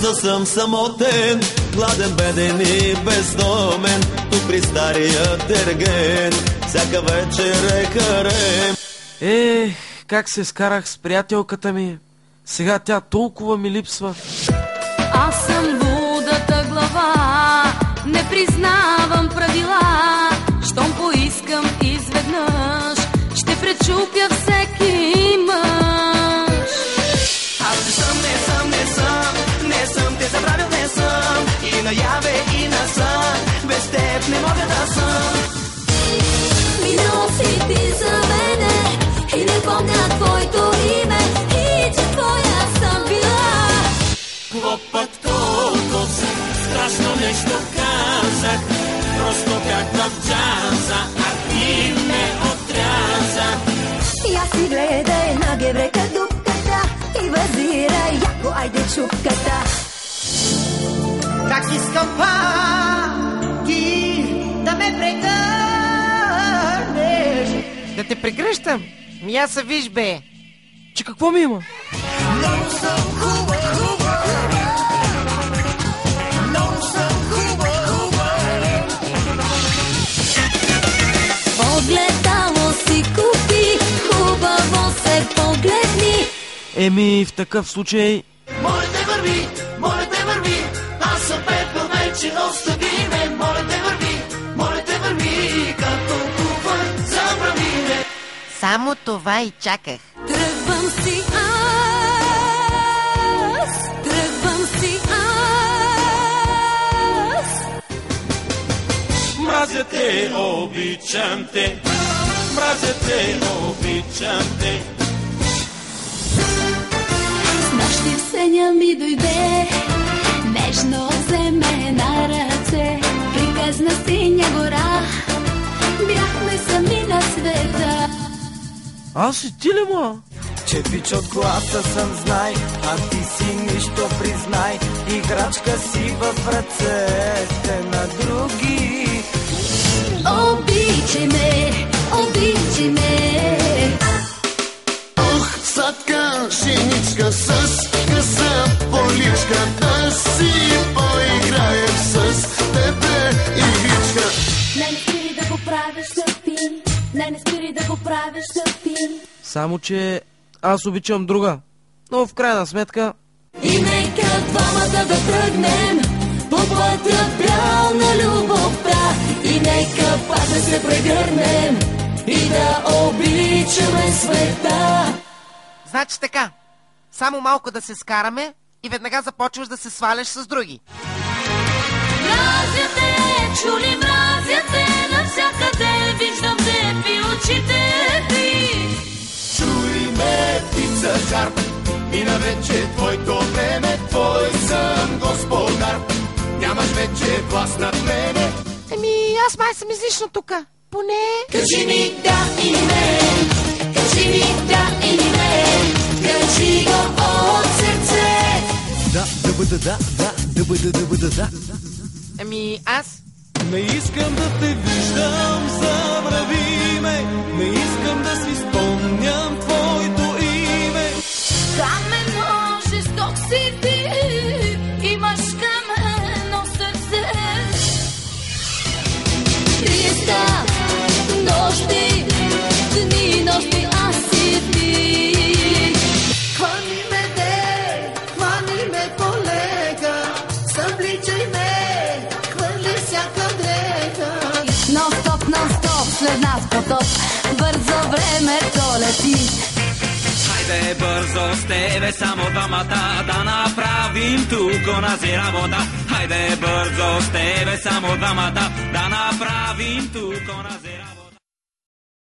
да съм самотен, гладен, беден и бездомен, тук при стария Дерген, всяка вечер е карем. Как се скарах с приятелката ми. Сега тя толкова ми липсва. Аз съм лудата глава, не признавам правила. Щом поискам изведнъж, ще пречупя всеки мъж. Аз не съм те забравил, не съм. И наяве, и на сън, без теб не мога да съм. Минал си ти за мене и не помня твоето име, и че твоя съм била. Път колко страшно нещо казах, просто бях в джаза, а ти ме отряза. Я си гледай на геврека дупката и възирай яко, айде чупката. Как искам пак ти да ме прегърнеш. Да те прегръщам? Аз се виж, бе. Че какво ми има? Много съм хубава. Огледало си купи, хубаво се погледни. В такъв случай... Моля те върви, аз съм пепел вече, остави ме. Моля те върви, като купър, забрави ме. Само това и чаках. Тръгвам си аз. Мразя те, обичам те, мразя те, обичам те. С нощи в съня ми дойде, нежно вземе на ръце. Приказна синя гора, бяхме сами на света. Аз и ти ли, ма? Че пич от класа съм, знай, а ти си нищо признай. Играчка си в ръцете на други. Обичай ме. Ох, сладка женичка с къса поличка, да си поиграем с тебе игричка. Не спири да го правиш тъпин, не спири да го правиш тъпин. Само че аз обичам друга. Но в крайна сметка... И нека двамата да тръгнем по пътя бял на любовта. И нека пак да се прегърнем и да обичаме света. Значи така, само малко да се скараме и веднага започваш да се сваляш с други. Мразя те, чули мразя те, навсякъде виждам те при очите ти. Чуй ме, птица харп, мина вече твоето време, твой съм господар. Нямаш вече власт над мене. Аз май съм излишно тука. Поне... Кажи ми да или не, кажи ми да или не, кажи го от сърце. Да бъда да. Аз... Не искам да те виждам, забрави ме, не искам да си спомням твоето име. Каменно жесток си ти, имаш каменно сърце. Триста нощи, дни и нощи, аз си ти. Хвани ме колега, събличай ме, хвърли всяка дреха. Нон-стоп, след нас потоп, бързо времето лети. Хайде бързо с тебе, само двамата, да направим тук онази работа. Хайде бързо с тебе, само двамата, да направим тук онази работа.